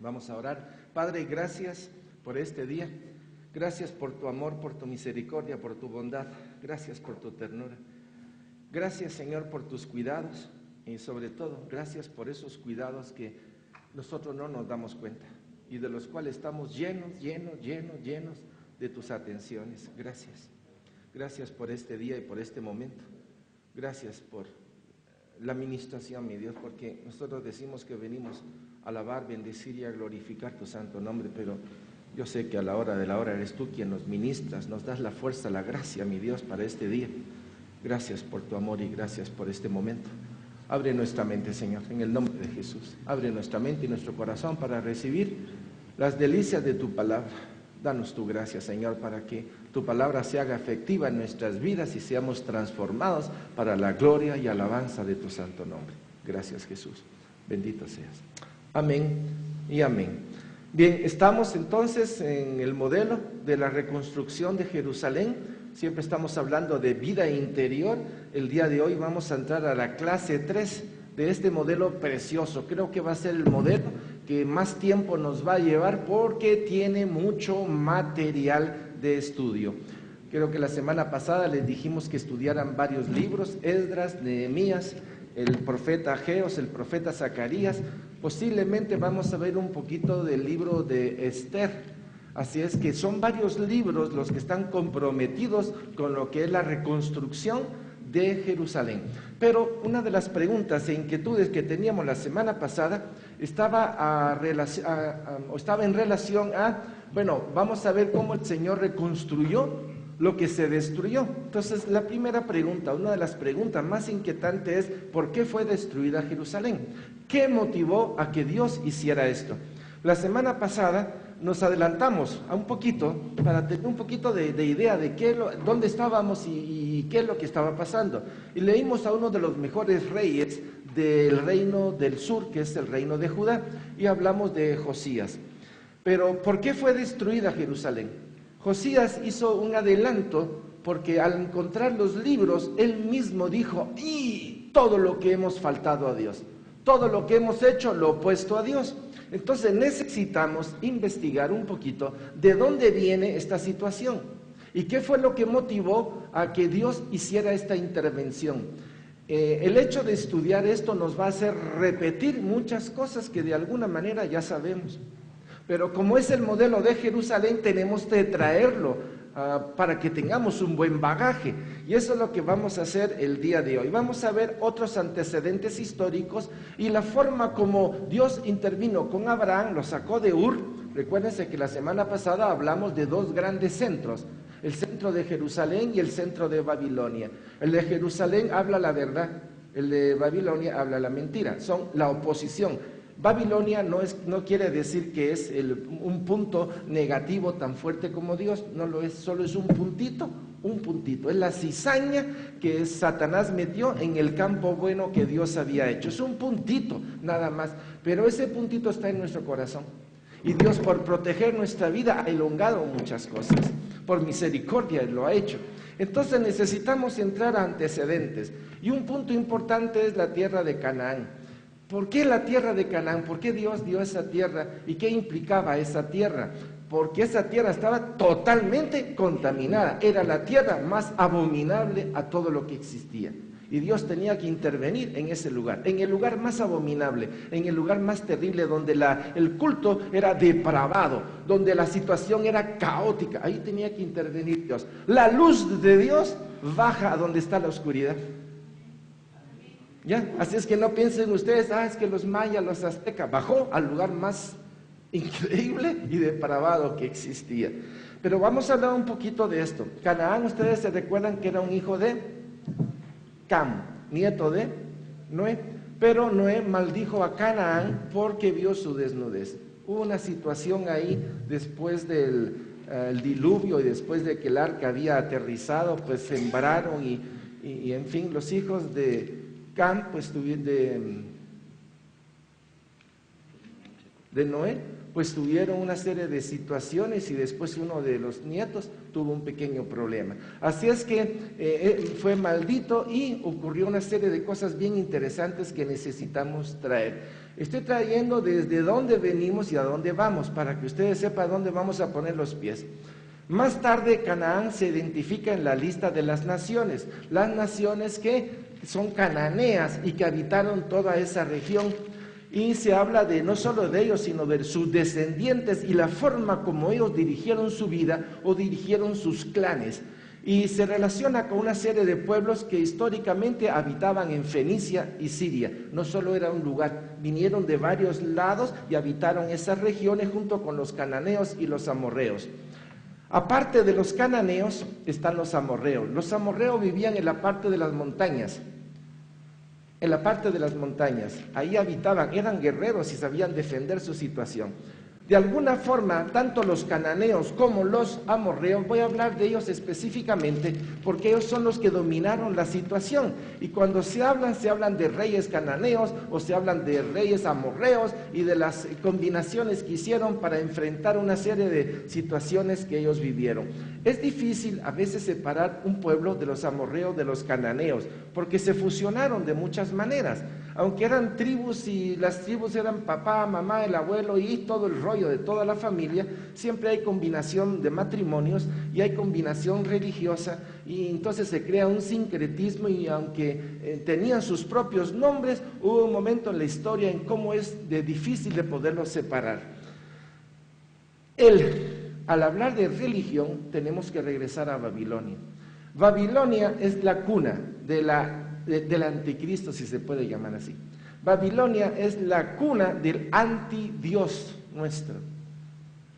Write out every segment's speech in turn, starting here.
Vamos a orar. Padre, gracias por este día. Gracias por tu amor, por tu misericordia, por tu bondad. Gracias por tu ternura. Gracias, Señor, por tus cuidados y sobre todo, gracias por esos cuidados que nosotros no nos damos cuenta y de los cuales estamos llenos de tus atenciones. Gracias. Gracias por este día y por este momento. Gracias por la administración, mi Dios, porque nosotros decimos que venimos a alabar, bendecir y a glorificar tu santo nombre, pero yo sé que a la hora de la hora eres tú quien nos ministras, nos das la fuerza, la gracia, mi Dios, para este día. Gracias por tu amor y gracias por este momento. Abre nuestra mente, Señor, en el nombre de Jesús. Abre nuestra mente y nuestro corazón para recibir las delicias de tu palabra. Danos tu gracia, Señor, para que tu palabra se haga efectiva en nuestras vidas y seamos transformados para la gloria y alabanza de tu santo nombre. Gracias, Jesús. Bendito seas. Amén y amén. Bien, estamos entonces en el modelo de la reconstrucción de Jerusalén. Siempre estamos hablando de vida interior. El día de hoy vamos a entrar a la clase 3 de este modelo precioso. Creo que va a ser el modelo que más tiempo nos va a llevar porque tiene mucho material de estudio. Creo que la semana pasada les dijimos que estudiaran varios libros: Esdras, Nehemías, el profeta Ageo, el profeta Zacarías. Posiblemente vamos a ver un poquito del libro de Esther. Así es que son varios libros los que están comprometidos con lo que es la reconstrucción de Jerusalén. Pero una de las preguntas e inquietudes que teníamos la semana pasada estaba en relación a, bueno, vamos a ver cómo el Señor reconstruyó lo que se destruyó. Entonces, la primera pregunta, una de las preguntas más inquietantes es: ¿por qué fue destruida Jerusalén? ¿Qué motivó a que Dios hiciera esto? La semana pasada nos adelantamos a un poquito para tener un poquito de idea de dónde estábamos y qué es lo que estaba pasando. Y leímos a uno de los mejores reyes del reino del sur, que es el reino de Judá, y hablamos de Josías. Pero ¿por qué fue destruida Jerusalén? Josías hizo un adelanto porque al encontrar los libros, él mismo dijo: ¡y todo lo que hemos faltado a Dios! Todo lo que hemos hecho lo opuesto a Dios. Entonces necesitamos investigar un poquito de dónde viene esta situación y qué fue lo que motivó a que Dios hiciera esta intervención. El hecho de estudiar esto nos va a hacer repetir muchas cosas que de alguna manera ya sabemos. Pero como es el modelo de Jerusalén, tenemos que traerlo para que tengamos un buen bagaje. Y eso es lo que vamos a hacer el día de hoy. Vamos a ver otros antecedentes históricos y la forma como Dios intervino con Abraham, lo sacó de Ur. Recuérdense que la semana pasada hablamos de dos grandes centros: el centro de Jerusalén y el centro de Babilonia. El de Jerusalén habla la verdad, el de Babilonia habla la mentira, son la oposición. Babilonia no quiere decir que es un punto negativo tan fuerte como Dios, no lo es, solo es un puntito, es la cizaña que Satanás metió en el campo bueno que Dios había hecho, es un puntito nada más, pero ese puntito está en nuestro corazón. Y Dios, por proteger nuestra vida, ha elongado muchas cosas, por misericordia lo ha hecho. Entonces necesitamos entrar a antecedentes, y un punto importante es la tierra de Canaán. ¿Por qué la tierra de Canaán? ¿Por qué Dios dio esa tierra? ¿Y qué implicaba esa tierra? Porque esa tierra estaba totalmente contaminada. Era la tierra más abominable a todo lo que existía. Y Dios tenía que intervenir en ese lugar, en el lugar más abominable, en el lugar más terrible, donde el culto era depravado, donde la situación era caótica. Ahí tenía que intervenir Dios. La luz de Dios baja a donde está la oscuridad. ¿Ya? Así es que no piensen ustedes: es que los mayas, los aztecas. Bajó al lugar más increíble y depravado que existía. Pero vamos a hablar un poquito de esto. Canaán, ustedes se recuerdan que era un hijo de Cam, nieto de Noé. Pero Noé maldijo a Canaán porque vio su desnudez. Hubo una situación ahí después del diluvio y después de que el arca había aterrizado, pues sembraron y en fin, los hijos de Cam, pues de de Noé, pues tuvieron una serie de situaciones y después uno de los nietos tuvo un pequeño problema. Así es que fue maldito y ocurrió una serie de cosas bien interesantes que necesitamos traer. Estoy trayendo desde dónde venimos y a dónde vamos, para que ustedes sepan dónde vamos a poner los pies. Más tarde Canaán se identifica en la lista de las naciones que son cananeas y que habitaron toda esa región. Y se habla de no solo de ellos, sino de sus descendientes y la forma como ellos dirigieron su vida o dirigieron sus clanes. Y se relaciona con una serie de pueblos que históricamente habitaban en Fenicia y Siria. No solo era un lugar, vinieron de varios lados y habitaron esas regiones junto con los cananeos y los amorreos. Aparte de los cananeos están los amorreos. Los amorreos vivían en la parte de las montañas. En la parte de las montañas, ahí habitaban, eran guerreros y sabían defender su situación. De alguna forma, tanto los cananeos como los amorreos, voy a hablar de ellos específicamente porque ellos son los que dominaron la situación. Y cuando se hablan de reyes cananeos o se hablan de reyes amorreos y de las combinaciones que hicieron para enfrentar una serie de situaciones que ellos vivieron. Es difícil a veces separar un pueblo de los amorreos de los cananeos porque se fusionaron de muchas maneras. Aunque eran tribus y las tribus eran papá, mamá, el abuelo y todo el rollo de toda la familia, siempre hay combinación de matrimonios y hay combinación religiosa y entonces se crea un sincretismo y aunque tenían sus propios nombres, hubo un momento en la historia en cómo es de difícil de poderlos separar. Al hablar de religión tenemos que regresar a Babilonia. Babilonia es la cuna del anticristo, si se puede llamar así. Babilonia es la cuna del antidios nuestro.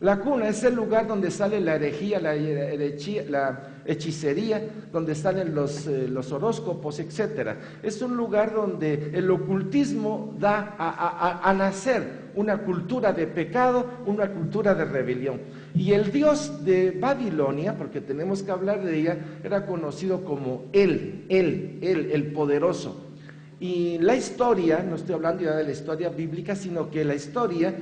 La cuna es el lugar donde sale la herejía, la hechicería, donde salen los horóscopos, etc. Es un lugar donde el ocultismo da a nacer una cultura de pecado, una cultura de rebelión. Y el dios de Babilonia, porque tenemos que hablar de ella, era conocido como el poderoso. Y la historia, no estoy hablando ya de la historia bíblica, sino que la historia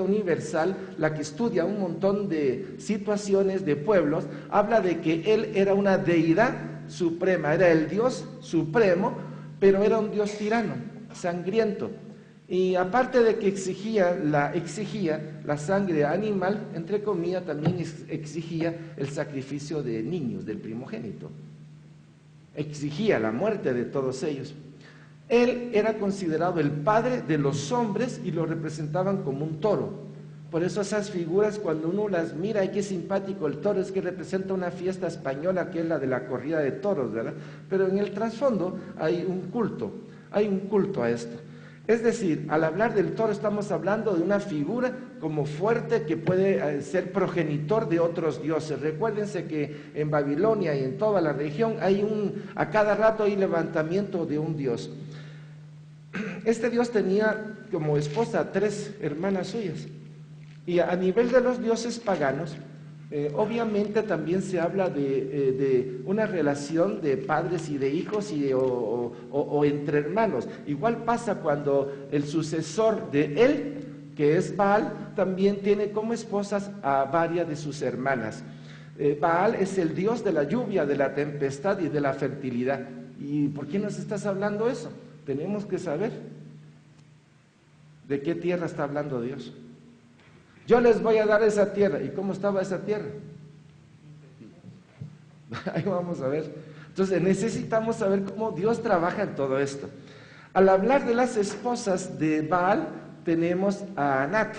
universal, la que estudia un montón de situaciones de pueblos, habla de que él era una deidad suprema, era el Dios supremo, pero era un Dios tirano, sangriento. Y aparte de que exigía la sangre animal, entre comillas, también exigía el sacrificio de niños, del primogénito. Exigía la muerte de todos ellos. Él era considerado el padre de los hombres y lo representaban como un toro. Por eso esas figuras, cuando uno las mira, ¡ay, qué simpático el toro! Es que representa una fiesta española que es la de la corrida de toros, ¿verdad? Pero en el trasfondo hay un culto a esto. Es decir, al hablar del toro estamos hablando de una figura como fuerte que puede ser progenitor de otros dioses. Recuérdense que en Babilonia y en toda la región a cada rato hay levantamiento de un dios. Este dios tenía como esposa 3 hermanas suyas. Y a nivel de los dioses paganos, obviamente también se habla de una relación de padres y de hijos o entre hermanos. Igual pasa cuando el sucesor de él, que es Baal, también tiene como esposas a varias de sus hermanas. Baal es el dios de la lluvia, de la tempestad y de la fertilidad. ¿Y por qué nos estás hablando eso? Tenemos que saber de qué tierra está hablando Dios. Yo les voy a dar esa tierra. ¿Y cómo estaba esa tierra? Ahí vamos a ver. Entonces necesitamos saber cómo Dios trabaja en todo esto. Al hablar de las esposas de Baal, tenemos a Anat,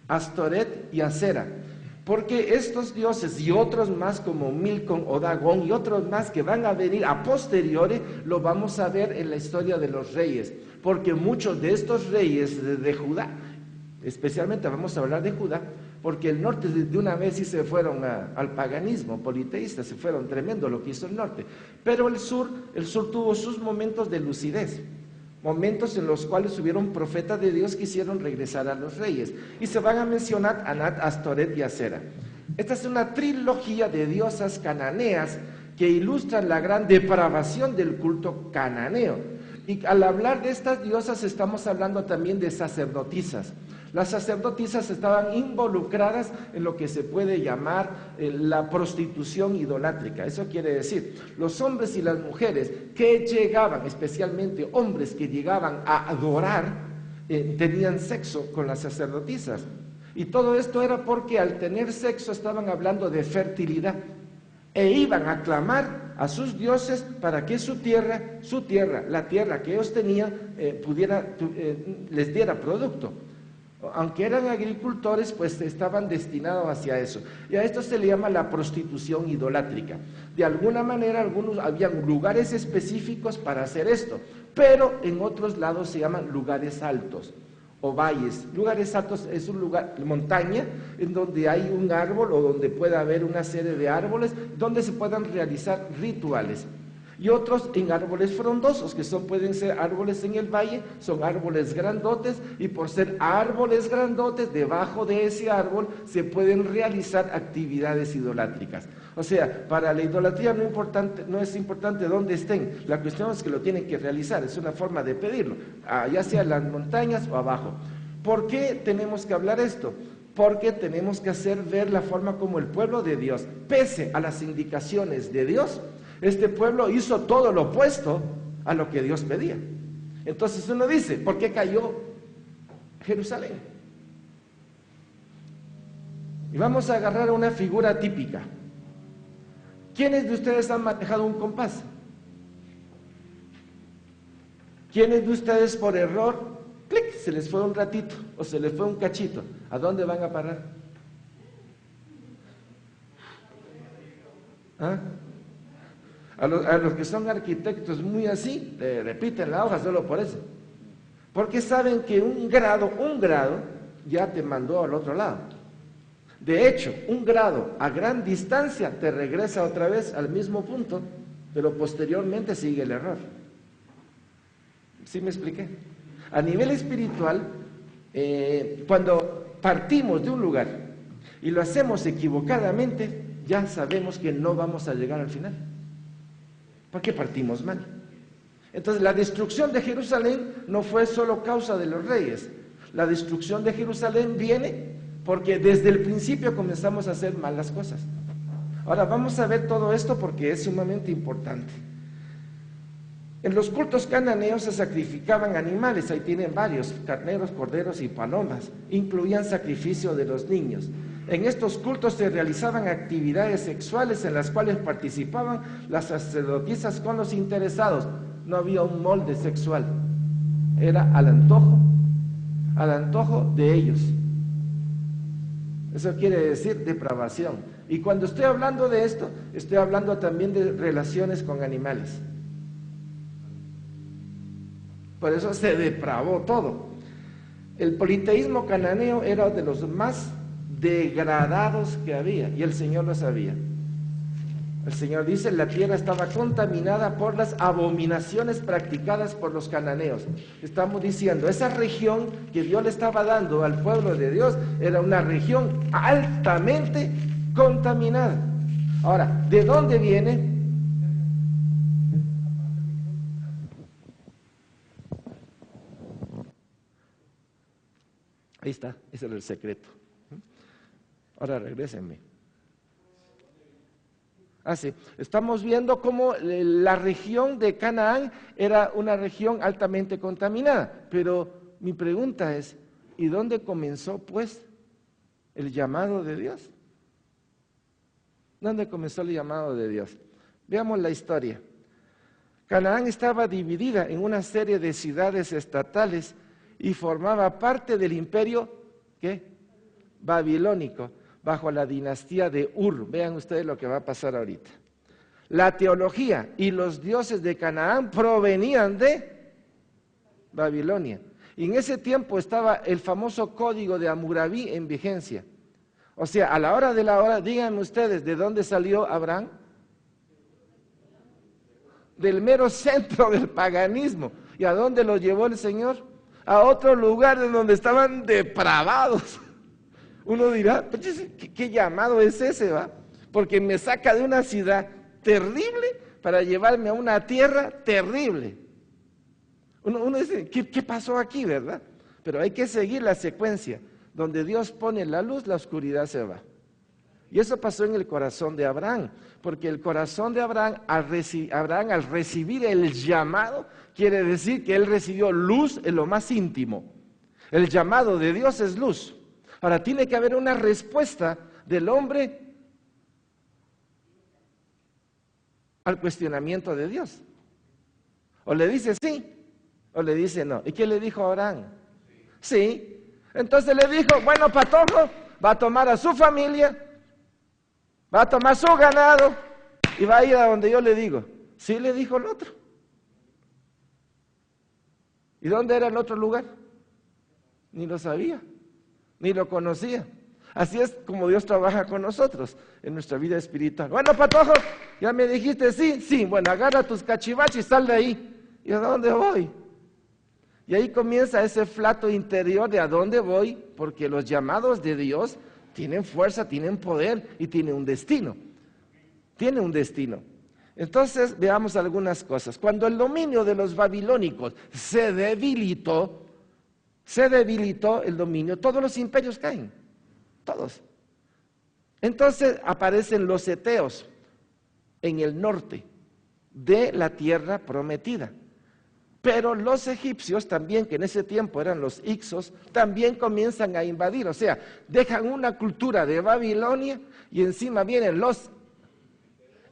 Astoret y Asera. Porque estos dioses y otros más como Milcom o Dagón y otros más que van a venir a posteriori, lo vamos a ver en la historia de los reyes. Porque muchos de estos reyes de Judá, especialmente vamos a hablar de Judá, porque el norte de una vez sí se fueron al paganismo politeísta, se fueron tremendo lo que hizo el norte. Pero el sur tuvo sus momentos de lucidez. Momentos en los cuales hubieron profetas de Dios que hicieron regresar a los reyes. Y se van a mencionar Anat, Astoret y Asera. Esta es una trilogía de diosas cananeas que ilustran la gran depravación del culto cananeo. Y al hablar de estas diosas estamos hablando también de sacerdotisas. Las sacerdotisas estaban involucradas en lo que se puede llamar la prostitución idolátrica. Eso quiere decir, los hombres y las mujeres que llegaban, especialmente hombres que llegaban a adorar, tenían sexo con las sacerdotisas. Y todo esto era porque al tener sexo estaban hablando de fertilidad e iban a clamar a sus dioses para que su tierra, la tierra que ellos tenían, les diera producto. Aunque eran agricultores, pues estaban destinados hacia eso. Y a esto se le llama la prostitución idolátrica. De alguna manera, habían lugares específicos para hacer esto, pero en otros lados se llaman lugares altos o valles. Lugares altos es un lugar, montaña, en donde hay un árbol o donde pueda haber una serie de árboles, donde se puedan realizar rituales. Y otros en árboles frondosos, que pueden ser árboles en el valle, son árboles grandotes, y por ser árboles grandotes, debajo de ese árbol se pueden realizar actividades idolátricas. O sea, para la idolatría no es importante dónde estén, la cuestión es que lo tienen que realizar, es una forma de pedirlo, ya sea en las montañas o abajo. ¿Por qué tenemos que hablar esto? Porque tenemos que hacer ver la forma como el pueblo de Dios, pese a las indicaciones de Dios, este pueblo hizo todo lo opuesto a lo que Dios pedía. Entonces uno dice, ¿por qué cayó Jerusalén? Y vamos a agarrar una figura típica. ¿Quiénes de ustedes han manejado un compás? ¿Quiénes de ustedes por error, clic, se les fue un ratito o se les fue un cachito? ¿A dónde van a parar? ¿Ah? A los que son arquitectos muy así, repiten la hoja solo por eso. Porque saben que un grado ya te mandó al otro lado. De hecho, un grado a gran distancia te regresa otra vez al mismo punto, pero posteriormente sigue el error. ¿Sí me expliqué? A nivel espiritual, cuando partimos de un lugar y lo hacemos equivocadamente, ya sabemos que no vamos a llegar al final. Porque partimos mal. Entonces la destrucción de Jerusalén no fue solo causa de los reyes. La destrucción de Jerusalén viene porque desde el principio comenzamos a hacer mal las cosas. Ahora vamos a ver todo esto porque es sumamente importante. En los cultos cananeos se sacrificaban animales, ahí tienen varios, carneros, corderos y palomas. Incluían sacrificio de los niños. En estos cultos se realizaban actividades sexuales en las cuales participaban las sacerdotisas con los interesados. No había un molde sexual, era al antojo de ellos. Eso quiere decir depravación. Y cuando estoy hablando de esto, estoy hablando también de relaciones con animales. Por eso se depravó todo. El politeísmo cananeo era de los más degradados que había, y el Señor lo sabía. El Señor dice, la tierra estaba contaminada por las abominaciones practicadas por los cananeos. Estamos diciendo, esa región que Dios le estaba dando al pueblo de Dios era una región altamente contaminada. Ahora, ¿de dónde viene? Ahí está, ese era el secreto. Ahora regrésenme. Sí, estamos viendo cómo la región de Canaán era una región altamente contaminada, pero mi pregunta es, ¿y dónde comenzó pues el llamado de Dios? ¿Dónde comenzó el llamado de Dios? Veamos la historia. Canaán estaba dividida en una serie de ciudades estatales y formaba parte del imperio, ¿qué? Babilónico, bajo la dinastía de Ur. Vean ustedes lo que va a pasar ahorita. La teología y los dioses de Canaán provenían de Babilonia. Y en ese tiempo estaba el famoso código de Hammurabi en vigencia. O sea, a la hora de la hora, díganme ustedes, ¿de dónde salió Abraham? Del mero centro del paganismo. ¿Y a dónde lo llevó el Señor? A otro lugar en donde estaban depravados. Uno dirá, ¿qué llamado es ese, va? Porque me saca de una ciudad terrible para llevarme a una tierra terrible. Uno dice, ¿qué pasó aquí, verdad? pero hay que seguir la secuencia. Donde Dios pone la luz, la oscuridad se va. Y eso pasó en el corazón de Abraham, porque el corazón de Abraham, al recibir el llamado, quiere decir que él recibió luz en lo más íntimo. El llamado de Dios es luz. Ahora tiene que haber una respuesta del hombre al cuestionamiento de Dios. O le dice sí, o le dice no. ¿Y qué le dijo Abraham? Sí. Entonces le dijo, bueno, patojo, va a tomar a su familia, va a tomar su ganado y va a ir a donde yo le digo. Sí, le dijo el otro. ¿Y dónde era el otro lugar? Ni lo sabía, ni lo conocía. Así es como Dios trabaja con nosotros en nuestra vida espiritual. Bueno, patojo, ya me dijiste sí, sí, bueno, agarra tus cachivaches y sal de ahí. ¿Y a dónde voy? Y ahí comienza ese flato interior de a dónde voy, porque los llamados de Dios tienen fuerza, tienen poder y tienen un destino. Tiene un destino. Entonces veamos algunas cosas. Cuando el dominio de los babilónicos se debilitó el dominio, todos los imperios caen, todos. Entonces aparecen los eteos en el norte de la tierra prometida. Pero los egipcios también, que en ese tiempo eran los Hicsos, también comienzan a invadir, o sea, dejan una cultura de Babilonia y encima vienen los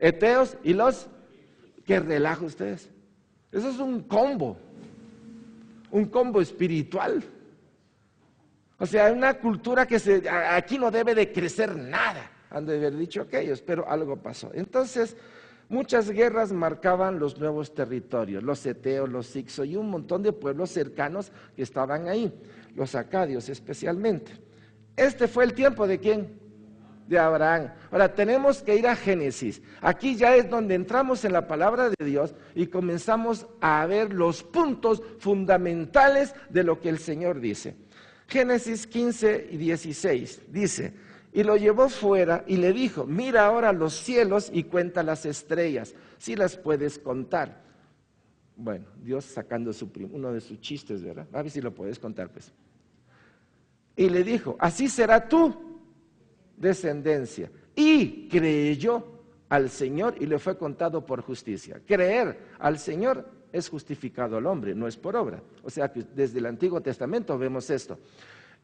eteos y los... ¡Qué relajo ustedes! Eso es un combo espiritual. O sea, una cultura que aquí no debe de crecer nada, han de haber dicho aquellos, pero algo pasó. Entonces, muchas guerras marcaban los nuevos territorios, los eteos, los Hicsos y un montón de pueblos cercanos que estaban ahí, los acadios especialmente. Este fue el tiempo ¿de quién? De Abraham. Ahora tenemos que ir a Génesis. Aquí ya es donde entramos en la palabra de Dios y comenzamos a ver los puntos fundamentales de lo que el Señor dice. Génesis 15 y 16 dice: y lo llevó fuera y le dijo, mira ahora los cielos y cuenta las estrellas, si las puedes contar. Bueno, Dios sacando uno de sus chistes, ¿verdad? A ver si lo puedes contar, pues. Y le dijo, así será tu descendencia. Y creyó al Señor y le fue contado por justicia. Creer al Señor es justificado al hombre, no es por obra. O sea que desde el Antiguo Testamento vemos esto.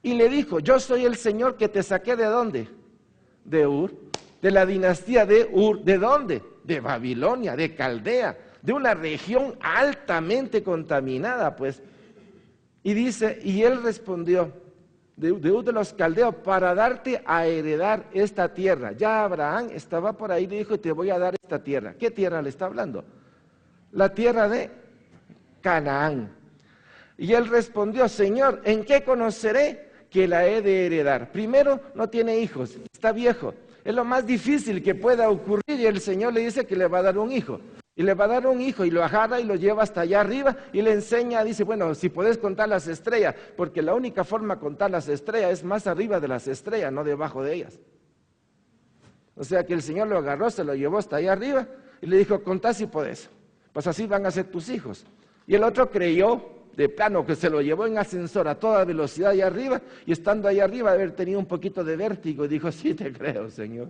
Y le dijo, yo soy el Señor que te saqué ¿de dónde? De Ur, de la dinastía de Ur. ¿De dónde? De Babilonia, de Caldea, de una región altamente contaminada, pues. Y dice, y él respondió, de Ur de los caldeos, para darte a heredar esta tierra. Ya Abraham estaba por ahí y le dijo, te voy a dar esta tierra. ¿Qué tierra le está hablando? La tierra de Canaán. Y él respondió, Señor, ¿en qué conoceré que la he de heredar? Primero, no tiene hijos, está viejo. Es lo más difícil que pueda ocurrir y el Señor le dice que le va a dar un hijo. Y le va a dar un hijo y lo agarra y lo lleva hasta allá arriba y le enseña, dice, bueno, si puedes contar las estrellas, porque la única forma de contar las estrellas es más arriba de las estrellas, no debajo de ellas. O sea que el Señor lo agarró, se lo llevó hasta allá arriba y le dijo, contá si podés, pues así van a ser tus hijos. Y el otro creyó de plano que se lo llevó en ascensor a toda velocidad allá arriba y estando allá arriba de haber tenido un poquito de vértigo y dijo, sí te creo, Señor.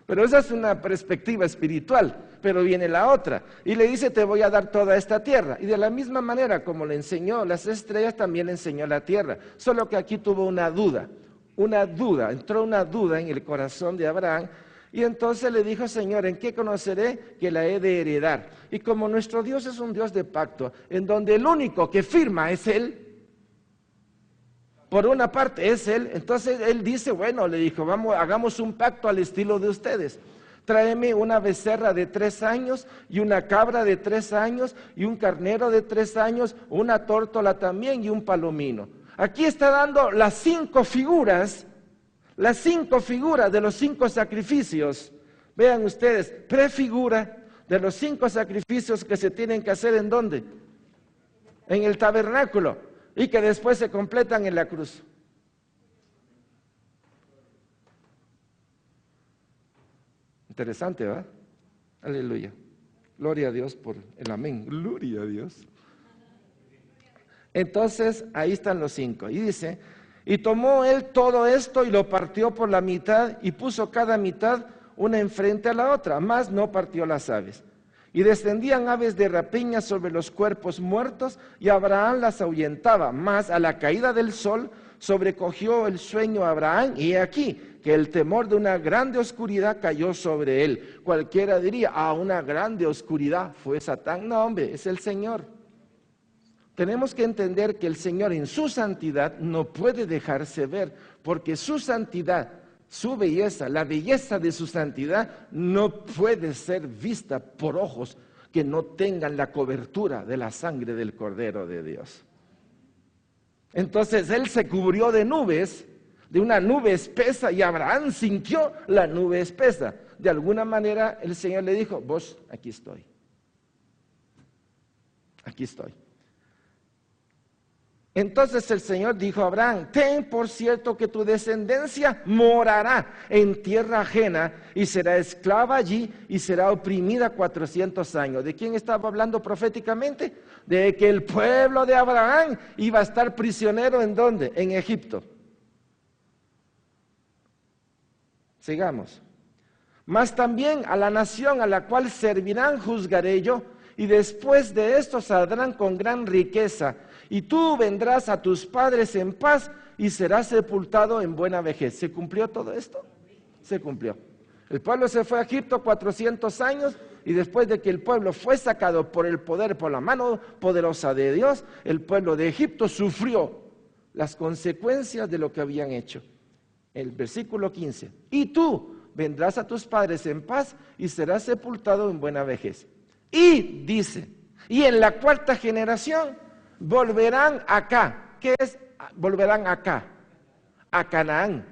Pero esa es una perspectiva espiritual, pero viene la otra. Y le dice, te voy a dar toda esta tierra. Y de la misma manera como le enseñó las estrellas, también le enseñó la tierra. Solo que aquí tuvo una duda, entró una duda en el corazón de Abraham. Y entonces le dijo, Señor, ¿en qué conoceré que la he de heredar? Y como nuestro Dios es un Dios de pacto, en donde el único que firma es Él, por una parte es Él, entonces Él dice, bueno, le dijo, vamos, hagamos un pacto al estilo de ustedes. Tráeme una becerra de 3 años y una cabra de 3 años y un carnero de 3 años, una tórtola también y un palomino. Aquí está dando las 5 figuras de los 5 sacrificios. Vean ustedes, prefigura de los 5 sacrificios que se tienen que hacer ¿en dónde? En el tabernáculo. Y que después se completan en la cruz. Interesante, ¿verdad? Aleluya. Gloria a Dios por el amén. Gloria a Dios. Entonces, ahí están los 5. Y dice, y tomó él todo esto y lo partió por la mitad y puso cada mitad una enfrente a la otra, mas no partió las aves. Y descendían aves de rapiña sobre los cuerpos muertos y Abraham las ahuyentaba, mas a la caída del sol sobrecogió el sueño a Abraham y he aquí que el temor de una grande oscuridad cayó sobre él. Cualquiera diría, una grande oscuridad fue Satán. No, hombre, es el Señor. Tenemos que entender que el Señor en su santidad no puede dejarse ver, porque su santidad, su belleza, la belleza de su santidad no puede ser vista por ojos que no tengan la cobertura de la sangre del Cordero de Dios. Entonces Él se cubrió de nubes, de una nube espesa, y Abraham sintió la nube espesa. De alguna manera el Señor le dijo, vos, aquí estoy. Aquí estoy. Entonces el Señor dijo a Abraham, ten por cierto que tu descendencia morará en tierra ajena y será esclava allí y será oprimida 400 años. ¿De quién estaba hablando proféticamente? De que el pueblo de Abraham iba a estar prisionero ¿en dónde? En Egipto. Sigamos. Mas también a la nación a la cual servirán juzgaré yo, y después de esto saldrán con gran riqueza. Y tú vendrás a tus padres en paz y serás sepultado en buena vejez. ¿Se cumplió todo esto? Se cumplió. El pueblo se fue a Egipto 400 años y después de que el pueblo fue sacado por el poder, por la mano poderosa de Dios, el pueblo de Egipto sufrió las consecuencias de lo que habían hecho. El versículo 15. Y tú vendrás a tus padres en paz y serás sepultado en buena vejez. Y dice, y en la cuarta generación volverán acá. ¿Qué es? Volverán acá, a Canaán.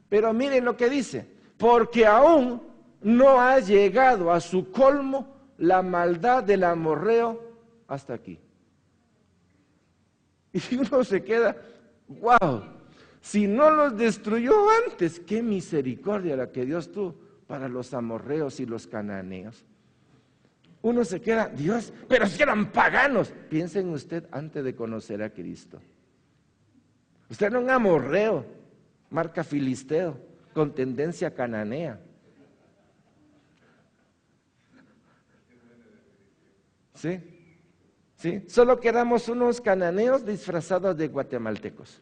Pero miren lo que dice, porque aún no ha llegado a su colmo la maldad del amorreo hasta aquí. Y uno se queda, wow, si no los destruyó antes, qué misericordia la que Dios tuvo para los amorreos y los cananeos. Uno se queda, Dios, pero si eran paganos. Piensen usted antes de conocer a Cristo. Usted era un amorreo, marca filisteo, con tendencia cananea. ¿Sí? ¿Sí? Solo que éramos unos cananeos disfrazados de guatemaltecos.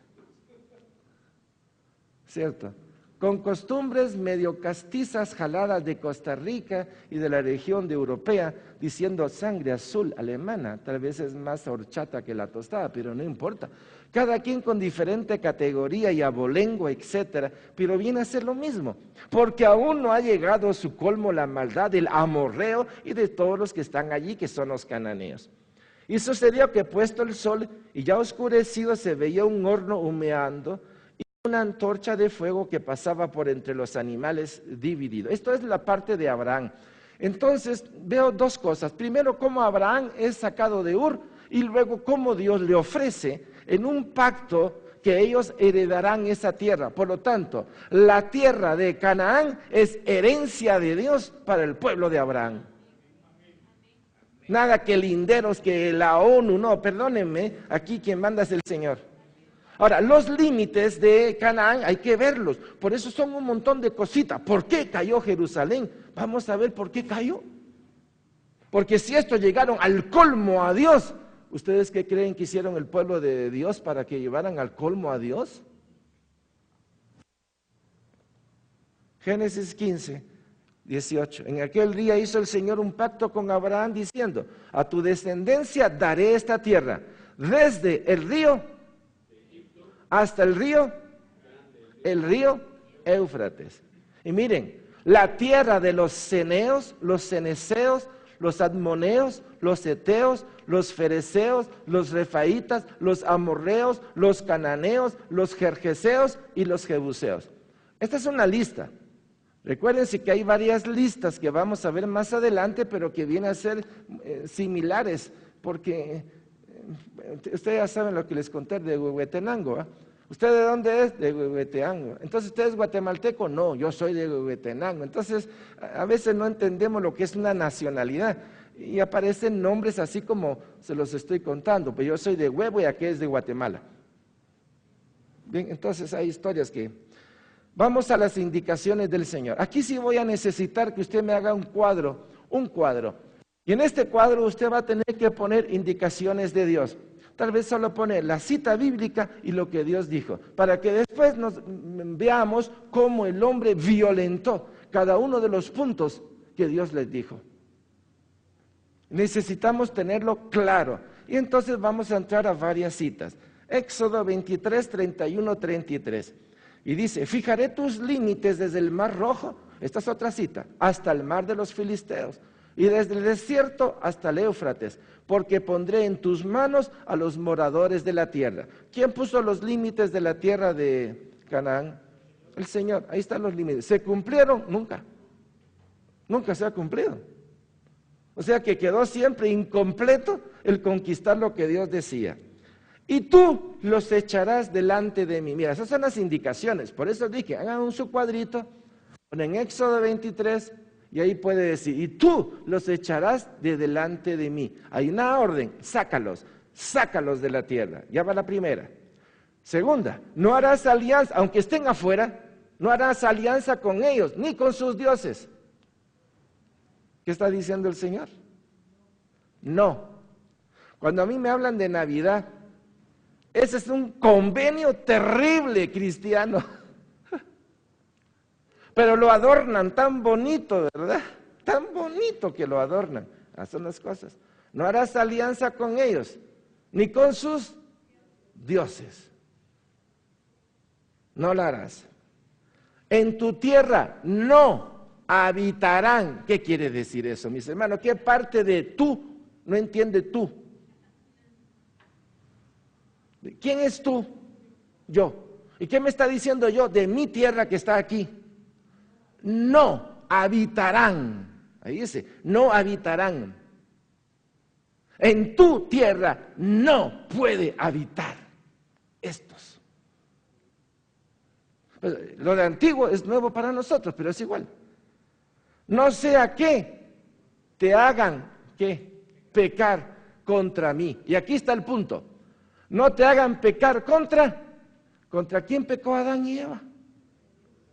¿Cierto? Con costumbres medio castizas jaladas de Costa Rica y de la región de europea, diciendo sangre azul alemana, tal vez es más horchata que la tostada, pero no importa. Cada quien con diferente categoría y abolengo, etcétera, pero viene a ser lo mismo, porque aún no ha llegado a su colmo la maldad del amorreo y de todos los que están allí, que son los cananeos. Y sucedió que puesto el sol y ya oscurecido se veía un horno humeando, una antorcha de fuego que pasaba por entre los animales dividido. Esto es la parte de Abraham. Entonces veo dos cosas. Primero, cómo Abraham es sacado de Ur y luego cómo Dios le ofrece en un pacto que ellos heredarán esa tierra. Por lo tanto, la tierra de Canaán es herencia de Dios para el pueblo de Abraham. Nada que linderos, que la ONU, no, perdónenme, aquí quien manda es el Señor. Ahora, los límites de Canaán hay que verlos, por eso son un montón de cositas. ¿Por qué cayó Jerusalén? Vamos a ver por qué cayó. Porque si estos llegaron al colmo a Dios, ¿ustedes qué creen que hicieron el pueblo de Dios para que llevaran al colmo a Dios? Génesis 15, 18. En aquel día hizo el Señor un pacto con Abraham diciendo, a tu descendencia daré esta tierra, desde el río hasta el río Éufrates. Y miren, la tierra de los ceneos, los ceneseos, los admoneos, los eteos, los fereceos, los refaitas, los amorreos, los cananeos, los gergeseos y los jebuseos. Esta es una lista. Recuérdense que hay varias listas que vamos a ver más adelante, pero que vienen a ser similares, porque ustedes ya saben lo que les conté de Huehuetenango, ¿eh? ¿Usted de dónde es? De Huehuetenango. Entonces, ¿usted es guatemalteco? No, yo soy de Huehuetenango. Entonces, a veces no entendemos lo que es una nacionalidad. y aparecen nombres así como se los estoy contando, pero yo soy de Huevo y aquel es de Guatemala. Bien, entonces hay historias que... Vamos a las indicaciones del Señor. Aquí sí voy a necesitar que usted me haga un cuadro. Y en este cuadro usted va a tener que poner indicaciones de Dios. Tal vez solo pone la cita bíblica y lo que Dios dijo, para que después nos veamos cómo el hombre violentó cada uno de los puntos que Dios les dijo. Necesitamos tenerlo claro. Y entonces vamos a entrar a varias citas. Éxodo 23, 31, 33. Y dice, fijaré tus límites desde el mar Rojo, esta es otra cita, hasta el mar de los filisteos, y desde el desierto hasta el Éufrates, porque pondré en tus manos a los moradores de la tierra. ¿Quién puso los límites de la tierra de Canaán? El Señor, ahí están los límites. ¿Se cumplieron? Nunca. Nunca se ha cumplido. O sea que quedó siempre incompleto el conquistar lo que Dios decía. Y tú los echarás delante de mí. Mira, esas son las indicaciones. Por eso dije, hagan su cuadrito, ponen Éxodo 23 y ahí puede decir, y tú los echarás de delante de mí. Hay una orden, sácalos de la tierra. Ya va la primera. Segunda, no harás alianza, aunque estén afuera, no harás alianza con ellos, ni con sus dioses. ¿Qué está diciendo el Señor? No. Cuando a mí me hablan de Navidad, ese es un convenio terrible cristiano. Pero lo adornan tan bonito, ¿verdad? Tan bonito que lo adornan. Esas son las cosas. No harás alianza con ellos, ni con sus dioses. No la harás. En tu tierra no habitarán. ¿Qué quiere decir eso, mis hermanos? ¿Qué parte de tú no entiende tú? ¿Quién es tú? Yo. ¿Y qué me está diciendo yo? De mi tierra que está aquí. No habitarán. Ahí dice, no habitarán. En tu tierra no puede habitar estos. Pues, lo de antiguo es nuevo para nosotros, pero es igual. No sea que te hagan, ¿qué? Pecar contra mí. Y aquí está el punto. No te hagan pecar ¿contra quién pecó Adán y Eva?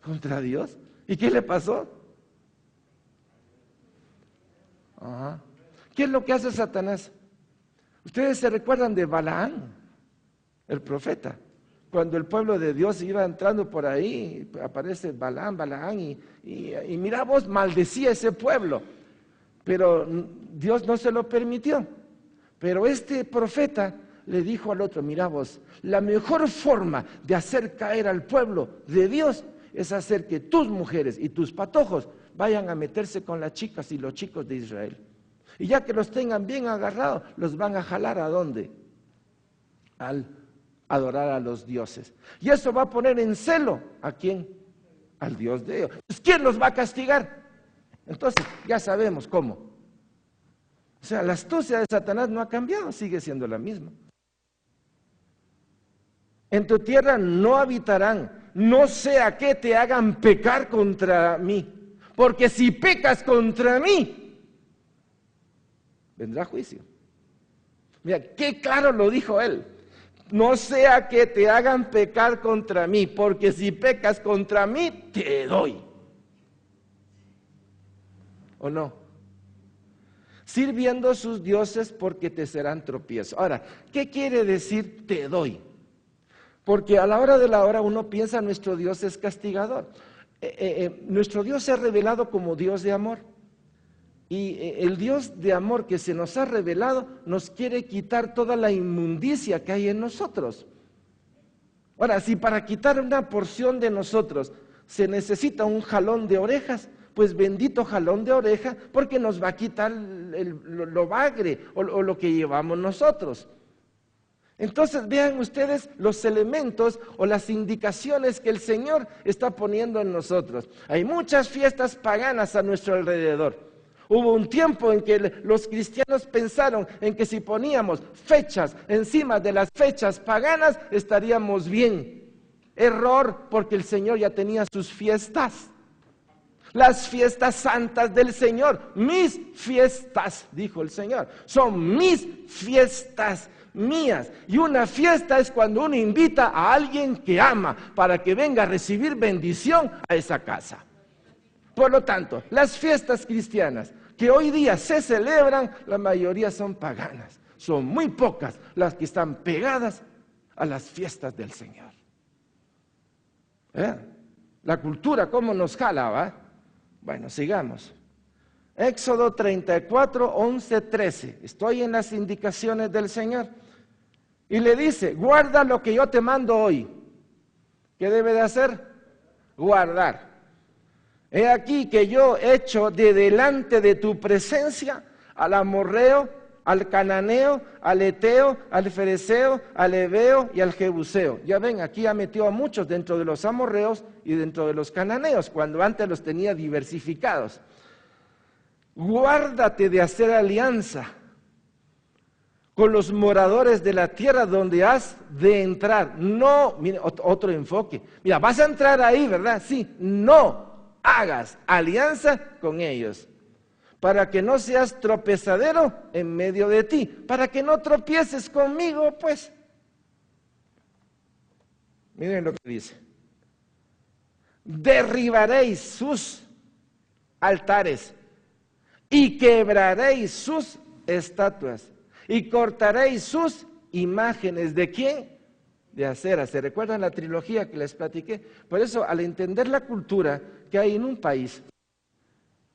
Contra Dios. ¿Y qué le pasó? Ajá. ¿Qué es lo que hace Satanás? Ustedes se recuerdan de Balaán, el profeta. Cuando el pueblo de Dios iba entrando por ahí, aparece Balaán y mira vos, maldecía ese pueblo. Pero Dios no se lo permitió. Pero este profeta le dijo al otro, mira vos, la mejor forma de hacer caer al pueblo de Dios es hacer que tus mujeres y tus patojos vayan a meterse con las chicas y los chicos de Israel. Y ya que los tengan bien agarrados, los van a jalar ¿a dónde? Al adorar a los dioses. Y eso va a poner en celo ¿a quién? Al Dios de ellos. Pues, ¿quién los va a castigar? Entonces ya sabemos cómo. O sea, la astucia de Satanás no ha cambiado, sigue siendo la misma. En tu tierra no habitarán, no sea que te hagan pecar contra mí, porque si pecas contra mí, vendrá juicio. Mira, qué claro lo dijo él. No sea que te hagan pecar contra mí, porque si pecas contra mí, te doy. ¿O no? Sirviendo a sus dioses porque te serán tropiezo. Ahora, ¿qué quiere decir te doy? Porque a la hora de la hora uno piensa nuestro Dios es castigador. Nuestro Dios se ha revelado como Dios de amor. Y el Dios de amor que se nos ha revelado nos quiere quitar toda la inmundicia que hay en nosotros. Ahora, si para quitar una porción de nosotros se necesita un jalón de orejas, pues bendito jalón de oreja, porque nos va a quitar lo bagre o lo que llevamos nosotros. Entonces vean ustedes los elementos o las indicaciones que el Señor está poniendo en nosotros. Hay muchas fiestas paganas a nuestro alrededor. Hubo un tiempo en que los cristianos pensaron en que si poníamos fechas encima de las fechas paganas estaríamos bien. Error, porque el Señor ya tenía sus fiestas. Las fiestas santas del Señor, mis fiestas, dijo el Señor, son mis fiestas, mías. Y una fiesta es cuando uno invita a alguien que ama para que venga a recibir bendición a esa casa. Por lo tanto, las fiestas cristianas que hoy día se celebran, la mayoría son paganas. Son muy pocas las que están pegadas a las fiestas del Señor. La cultura, ¿cómo nos jala, va? Bueno, sigamos. Éxodo 34, 11, 13. Estoy en las indicaciones del Señor. Y le dice, guarda lo que yo te mando hoy. ¿Qué debe de hacer? Guardar. He aquí que yo echo de delante de tu presencia al amorreo, al cananeo, al eteo, al fereceo, al heveo y al jebuseo. Ya ven, aquí ha metido a muchos dentro de los amorreos y dentro de los cananeos, cuando antes los tenía diversificados. Guárdate de hacer alianza con los moradores de la tierra donde has de entrar. No, mira, otro enfoque. Mira, vas a entrar ahí, ¿verdad? Sí, no hagas alianza con ellos, para que no seas tropezadero en medio de ti, para que no tropieces conmigo, pues. Miren lo que dice. Derribaréis sus altares y quebraréis sus estatuas y cortaréis sus imágenes. ¿De quién? De acera. ¿Se recuerdan la trilogía que les platiqué? Por eso, al entender la cultura que hay en un país,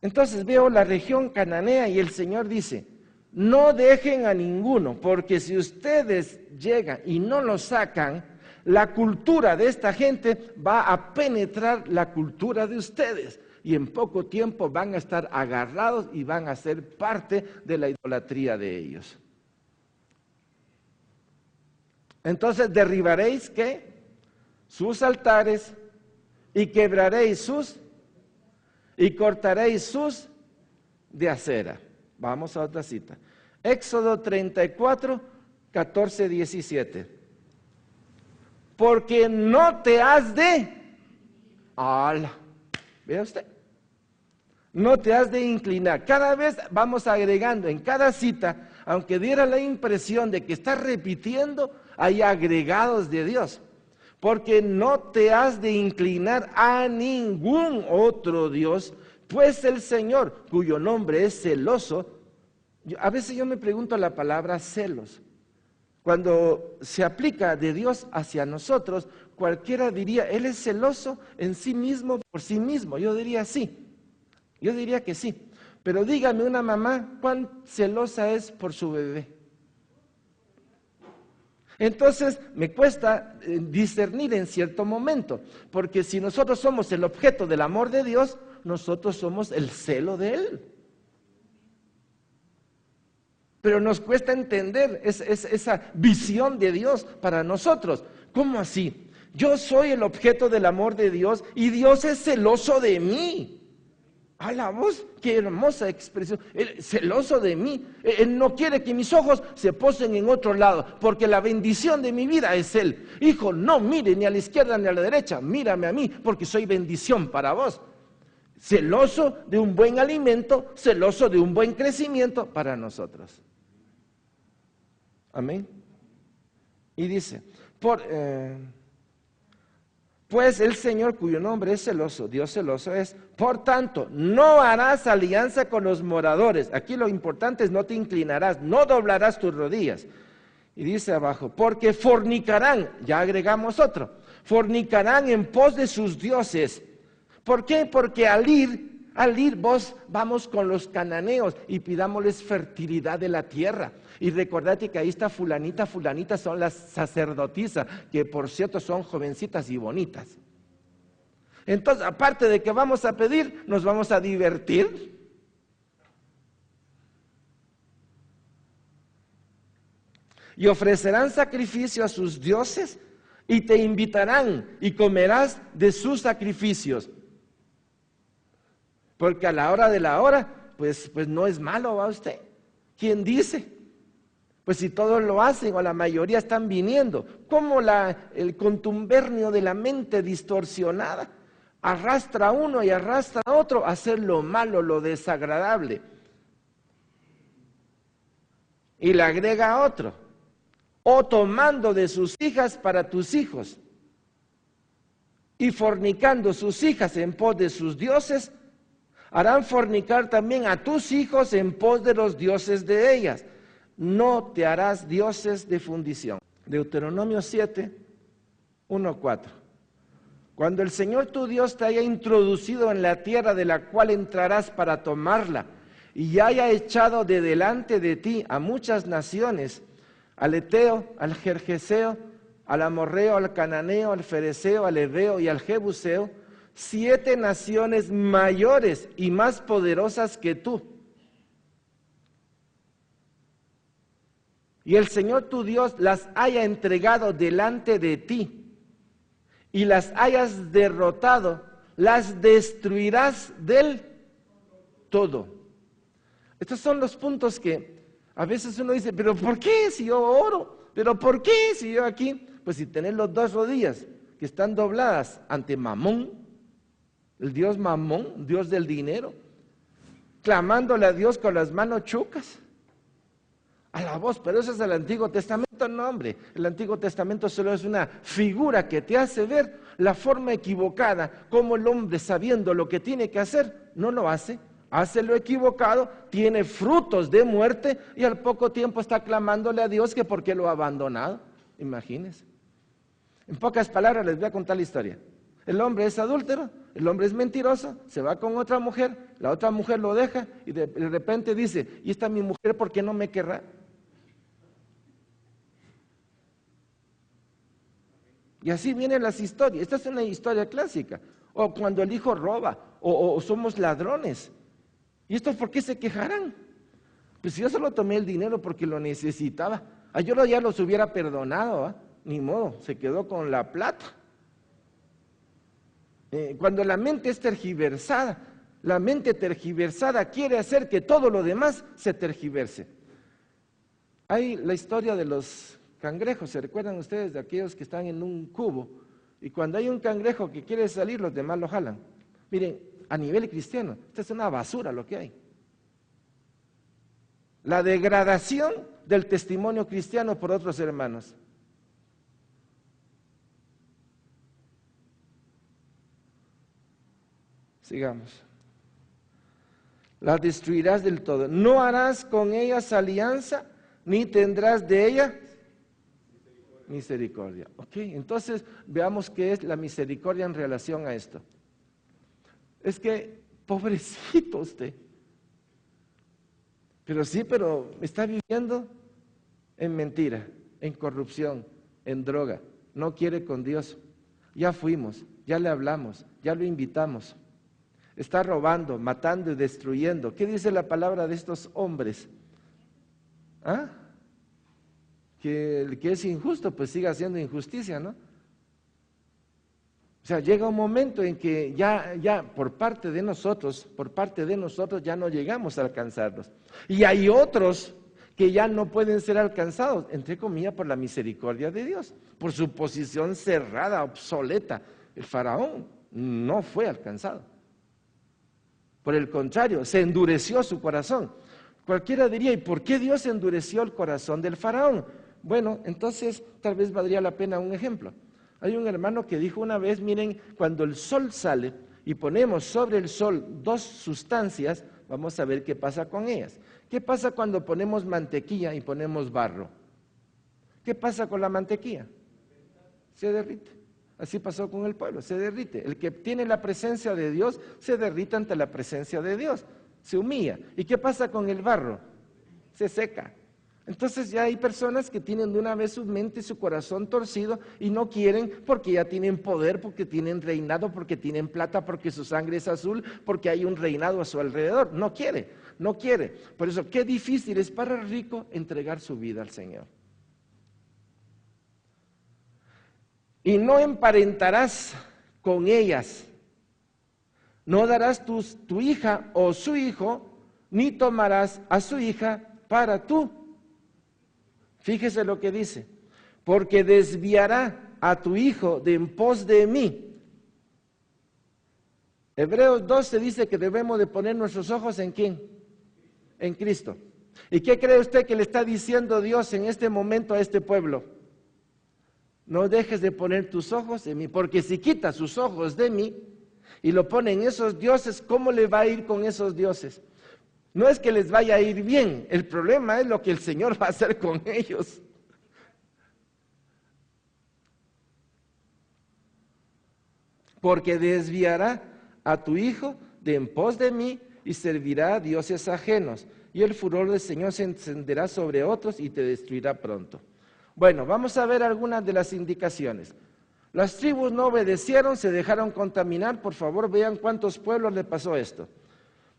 entonces veo la región cananea y el Señor dice, no dejen a ninguno, porque si ustedes llegan y no lo sacan, la cultura de esta gente va a penetrar la cultura de ustedes y en poco tiempo van a estar agarrados y van a ser parte de la idolatría de ellos. Entonces derribaréis, ¿qué? Sus altares y quebraréis sus y cortaréis sus de acera. Vamos a otra cita. Éxodo 34, 14, 17. Porque no te has de... ¡Hala! ¿Ve usted? No te has de inclinar. Cada vez vamos agregando en cada cita, aunque diera la impresión de que está repitiendo, hay agregados de Dios. Porque no te has de inclinar a ningún otro Dios, pues el Señor, cuyo nombre es celoso, a veces yo me pregunto la palabra celos. Cuando se aplica de Dios hacia nosotros, cualquiera diría, Él es celoso en sí mismo, por sí mismo. Yo diría sí, yo diría que sí. Pero dígame una mamá, ¿cuán celosa es por su bebé? Entonces me cuesta discernir en cierto momento, porque si nosotros somos el objeto del amor de Dios, nosotros somos el celo de Él. Pero nos cuesta entender esa visión de Dios para nosotros. ¿Cómo así? Yo soy el objeto del amor de Dios y Dios es celoso de mí. ¡A la voz! ¡Qué hermosa expresión! Él, celoso de mí. Él no quiere que mis ojos se posen en otro lado, porque la bendición de mi vida es Él. Hijo, no mire ni a la izquierda ni a la derecha, mírame a mí, porque soy bendición para vos. Celoso de un buen alimento, celoso de un buen crecimiento para nosotros. Amén. Y dice, pues el Señor, cuyo nombre es celoso, Dios celoso es, por tanto, no harás alianza con los moradores. Aquí lo importante es no te inclinarás, no doblarás tus rodillas. Y dice abajo, porque fornicarán, ya agregamos otro, fornicarán en pos de sus dioses. ¿Por qué? Porque al ir vos vamos con los cananeos y pidámosles fertilidad de la tierra. Y recordate que ahí está fulanita, son las sacerdotisas, que por cierto son jovencitas y bonitas. Entonces, aparte de que vamos a pedir, nos vamos a divertir. Y ofrecerán sacrificio a sus dioses y te invitarán y comerás de sus sacrificios. Porque a la hora de la hora, pues no es malo, ¿va usted? ¿Quién dice? Pues si todos lo hacen o la mayoría están viniendo, ¿cómo el contubernio de la mente distorsionada arrastra a uno y arrastra a otro a hacer lo malo, lo desagradable. Y le agrega a otro, o tomando de sus hijas para tus hijos, y fornicando sus hijas en pos de sus dioses, harán fornicar también a tus hijos en pos de los dioses de ellas. No te harás dioses de fundición. Deuteronomio 7, 1, 4. Cuando el Señor tu Dios te haya introducido en la tierra de la cual entrarás para tomarla, y haya echado de delante de ti a muchas naciones, al Eteo, al Gergeseo, al Amorreo, al Cananeo, al Fereceo, al Heveo y al Jebuseo, 7 naciones mayores y más poderosas que tú. Y el Señor tu Dios las haya entregado delante de ti, y las hayas derrotado, las destruirás del todo. Estos son los puntos que a veces uno dice, pero ¿por qué si yo oro? ¿Pero por qué si yo aquí? Pues si tenés los 2 rodillas que están dobladas ante Mamón, el Dios Mamón, Dios del dinero, clamándole a Dios con las manos chucas, a la voz, pero eso es el Antiguo Testamento, no hombre, el Antiguo Testamento solo es una figura que te hace ver la forma equivocada, como el hombre sabiendo lo que tiene que hacer, no lo hace. Hace lo equivocado, tiene frutos de muerte y al poco tiempo está clamándole a Dios que por qué lo ha abandonado. Imagínense. En pocas palabras les voy a contar la historia. El hombre es adúltero, el hombre es mentiroso, se va con otra mujer, la otra mujer lo deja y de repente dice, ¿y esta mi mujer por qué no me querrá? Y así vienen las historias. Esta es una historia clásica. O cuando el hijo roba, o somos ladrones. ¿Y estos por qué se quejarán? Pues si yo solo tomé el dinero porque lo necesitaba, yo ya los hubiera perdonado, ni modo, se quedó con la plata. Cuando la mente es tergiversada, la mente tergiversada quiere hacer que todo lo demás se tergiverse. Hay la historia de los cangrejos, ¿se recuerdan ustedes de aquellos que están en un cubo? Y cuando hay un cangrejo que quiere salir, los demás lo jalan. Miren, a nivel cristiano, esto es una basura lo que hay. La degradación del testimonio cristiano por otros hermanos. Sigamos. La destruirás del todo. No harás con ellas alianza, ni tendrás de ella misericordia. Ok, entonces veamos qué es la misericordia en relación a esto. Es que, pobrecito usted. Pero sí, pero está viviendo en mentira, en corrupción, en droga. No quiere con Dios. Ya fuimos, ya le hablamos, ya lo invitamos. Está robando, matando y destruyendo. ¿Qué dice la palabra de estos hombres? ¿Ah? Que el que es injusto, pues siga haciendo injusticia, ¿no? O sea, llega un momento en que ya por parte de nosotros ya no llegamos a alcanzarlos. Y hay otros que ya no pueden ser alcanzados, entre comillas, por la misericordia de Dios, por su posición cerrada, obsoleta. El faraón no fue alcanzado. Por el contrario, se endureció su corazón. Cualquiera diría, ¿y por qué Dios endureció el corazón del faraón? Bueno, entonces tal vez valdría la pena un ejemplo. Hay un hermano que dijo una vez, miren, cuando el sol sale y ponemos sobre el sol 2 sustancias, vamos a ver qué pasa con ellas. ¿Qué pasa cuando ponemos mantequilla y ponemos barro? ¿Qué pasa con la mantequilla? Se derrite. Así pasó con el pueblo, se derrite. El que tiene la presencia de Dios se derrite ante la presencia de Dios, se humilla. ¿Y qué pasa con el barro? Se seca. Entonces ya hay personas que tienen de una vez su mente y su corazón torcido y no quieren porque ya tienen poder, porque tienen reinado, porque tienen plata, porque su sangre es azul, porque hay un reinado a su alrededor. No quiere. Por eso, qué difícil es para el rico entregar su vida al Señor. Y no emparentarás con ellas, no darás tu hija o su hijo, ni tomarás a su hija para tú. Fíjese lo que dice, porque desviará a tu hijo de en pos de mí, Hebreos 12 dice que debemos de poner nuestros ojos ¿en quién? En Cristo. ¿Y qué cree usted que le está diciendo Dios en este momento a este pueblo? No dejes de poner tus ojos en mí, porque si quita sus ojos de mí y lo pone en esos dioses, ¿cómo le va a ir con esos dioses? No es que les vaya a ir bien, el problema es lo que el Señor va a hacer con ellos. Porque desviará a tu hijo de en pos de mí y servirá a dioses ajenos, y el furor del Señor se encenderá sobre otros y te destruirá pronto. Bueno, vamos a ver algunas de las indicaciones. Las tribus no obedecieron, se dejaron contaminar. Por favor, vean cuántos pueblos le pasó esto.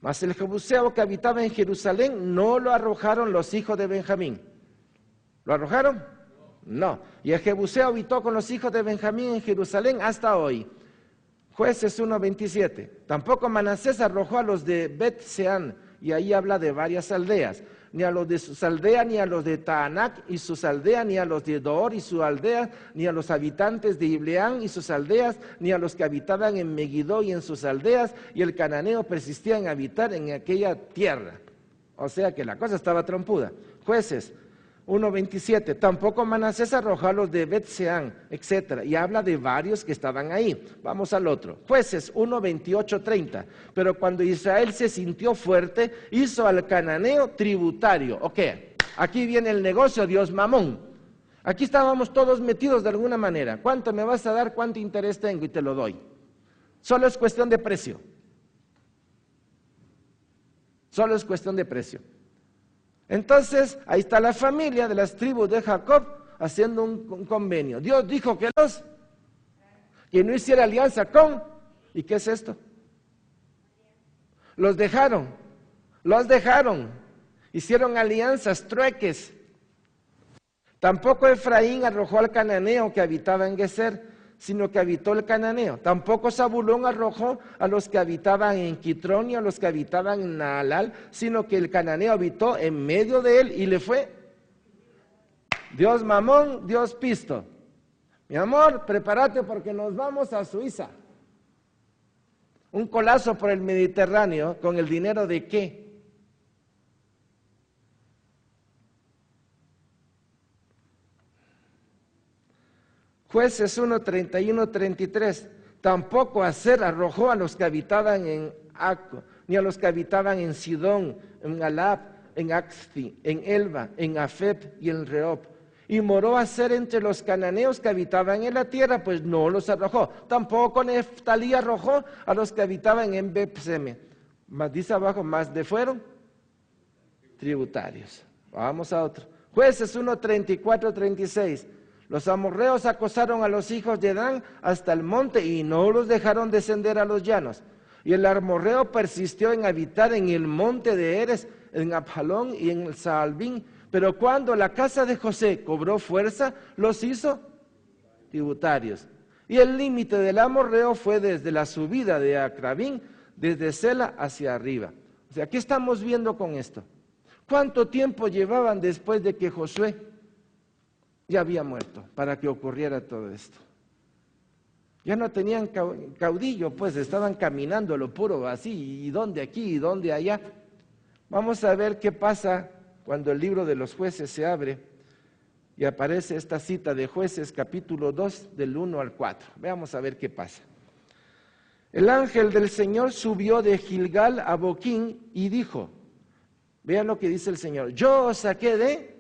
Mas el jebuseo que habitaba en Jerusalén no lo arrojaron los hijos de Benjamín. ¿Lo arrojaron? No. Y el jebuseo habitó con los hijos de Benjamín en Jerusalén hasta hoy. Jueces 1:27. Tampoco Manasés arrojó a los de Bet-Seán, y ahí habla de varias aldeas, ni a los de sus aldeas, ni a los de Taanac y sus aldeas, ni a los de Dor y su aldea, ni a los habitantes de Ibleán y sus aldeas, ni a los que habitaban en Megiddo y en sus aldeas, y el cananeo persistía en habitar en aquella tierra. O sea que la cosa estaba trompuda. Jueces 1:27, tampoco Manasés arrojó a los de Bet-Seán, etc. Y habla de varios que estaban ahí. Vamos al otro. Jueces 1:28-30. Pero cuando Israel se sintió fuerte, hizo al cananeo tributario. Ok, aquí viene el negocio, Dios mamón. Aquí estábamos todos metidos de alguna manera. ¿Cuánto me vas a dar? ¿Cuánto interés tengo? Y te lo doy. Solo es cuestión de precio. Solo es cuestión de precio. Entonces, ahí está la familia de las tribus de Jacob haciendo un convenio. Dios dijo que no hiciera alianza con, ¿y qué es esto? Los dejaron, hicieron alianzas, trueques. Tampoco Efraín arrojó al cananeo que habitaba en Geser, sino que habitó el cananeo. Tampoco Zabulón arrojó a los que habitaban en Quitrón ni a los que habitaban en Naalal, sino que el cananeo habitó en medio de él y le fue Dios mamón, Dios pisto. Mi amor, prepárate porque nos vamos a Suiza. Un colazo por el Mediterráneo, ¿con el dinero de qué? Jueces 1:31-33. Tampoco Aser arrojó a los que habitaban en Acco, ni a los que habitaban en Sidón, en Alab, en Axti, en Elba, en Afep y en Rehob. Y moró Aser entre los cananeos que habitaban en la tierra, pues no los arrojó. Tampoco Neftalí arrojó a los que habitaban en Bepseme. Más dice abajo, más de fueron tributarios. Vamos a otro. Jueces 1:34-36. Los amorreos acosaron a los hijos de Dan hasta el monte y no los dejaron descender a los llanos. Y el amorreo persistió en habitar en el monte de Eres, en Abjalón y en Saalbín. Pero cuando la casa de José cobró fuerza, los hizo tributarios. Y el límite del amorreo fue desde la subida de Acrabín, desde Sela hacia arriba. O sea, ¿qué estamos viendo con esto? ¿Cuánto tiempo llevaban después de que Josué ya había muerto para que ocurriera todo esto? Ya no tenían caudillo, pues estaban caminando lo puro así, y dónde aquí y dónde allá. Vamos a ver qué pasa cuando el libro de los jueces se abre y aparece esta cita de Jueces capítulo 2 del 1 al 4. Veamos a ver qué pasa. El ángel del Señor subió de Gilgal a Boquín y dijo, vean lo que dice el Señor, yo os saqué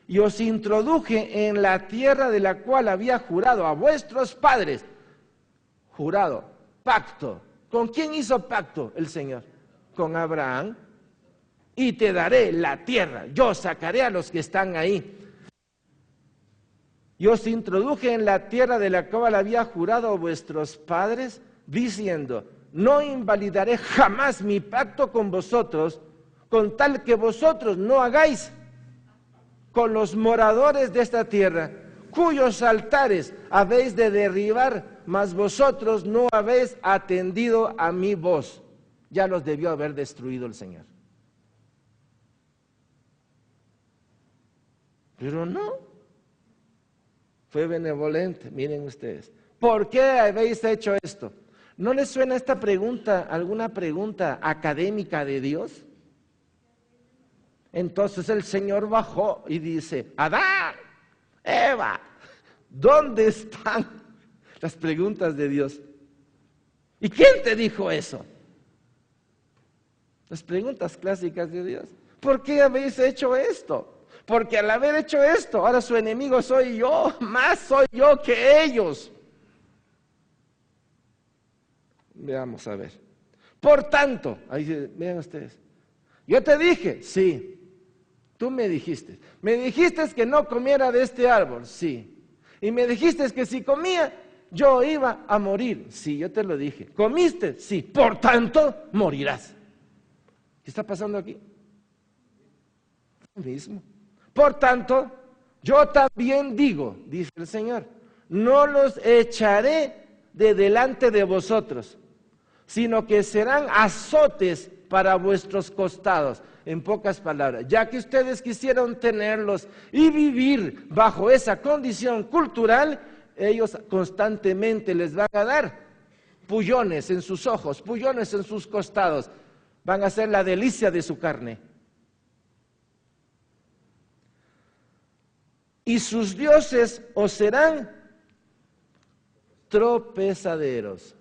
y os introduje en la tierra de la cual había jurado a vuestros padres. Jurado, pacto. ¿Con quién hizo pacto el Señor? Con Abraham. Y te daré la tierra. Yo sacaré a los que están ahí. Y os introduje en la tierra de la cual había jurado a vuestros padres, diciendo, no invalidaré jamás mi pacto con vosotros, con tal que vosotros no hagáis con los moradores de esta tierra, cuyos altares habéis de derribar, mas vosotros no habéis atendido a mi voz. Ya los debió haber destruido el Señor. Pero no, fue benevolente, miren ustedes. ¿Por qué habéis hecho esto? ¿No les suena esta pregunta, alguna pregunta académica de Dios? Entonces el Señor bajó y dice, Adán, Eva, ¿dónde están las preguntas de Dios? ¿Y quién te dijo eso? Las preguntas clásicas de Dios. ¿Por qué habéis hecho esto? Porque al haber hecho esto, ahora su enemigo soy yo, más soy yo que ellos. Veamos a ver. Por tanto, ahí vean ustedes, yo te dije, sí. Tú me dijiste que no comiera de este árbol, sí. Y me dijiste que si comía, yo iba a morir, sí, yo te lo dije. ¿Comiste? Sí, por tanto, morirás. ¿Qué está pasando aquí? Lo mismo. Por tanto, yo también digo, dice el Señor, no los echaré de delante de vosotros, sino que serán azotes para vuestros costados. En pocas palabras, ya que ustedes quisieron tenerlos y vivir bajo esa condición cultural, ellos constantemente les van a dar pullones en sus ojos, pullones en sus costados, van a ser la delicia de su carne. Y sus dioses os serán tropezaderos.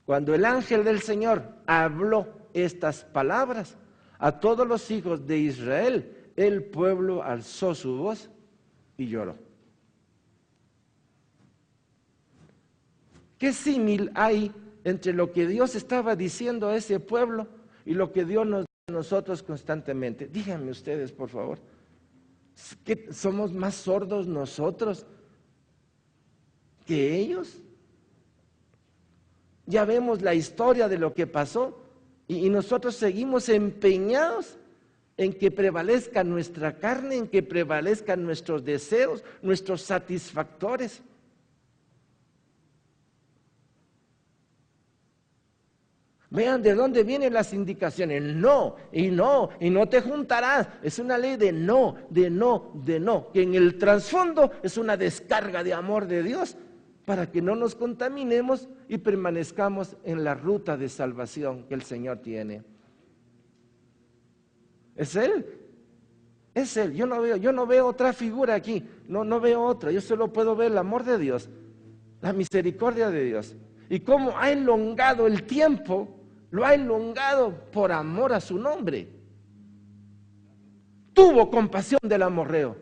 Cuando el ángel del Señor habló estas palabras a todos los hijos de Israel, el pueblo alzó su voz y lloró. ¿Qué símil hay entre lo que Dios estaba diciendo a ese pueblo y lo que Dios nos dice a nosotros constantemente? Díganme ustedes, por favor, ¿que somos más sordos nosotros que ellos? Ya vemos la historia de lo que pasó y nosotros seguimos empeñados en que prevalezca nuestra carne, en que prevalezcan nuestros deseos, nuestros satisfactores. Vean de dónde vienen las indicaciones, no, y no te juntarás. Es una ley de no, de no, de no, que en el trasfondo es una descarga de amor de Dios para que no nos contaminemos y permanezcamos en la ruta de salvación que el Señor tiene. Es Él, es Él. Yo no veo otra figura aquí, no veo otra. Yo solo puedo ver el amor de Dios, la misericordia de Dios. Y cómo ha elongado el tiempo, lo ha elongado por amor a su nombre. Tuvo compasión del amorreo,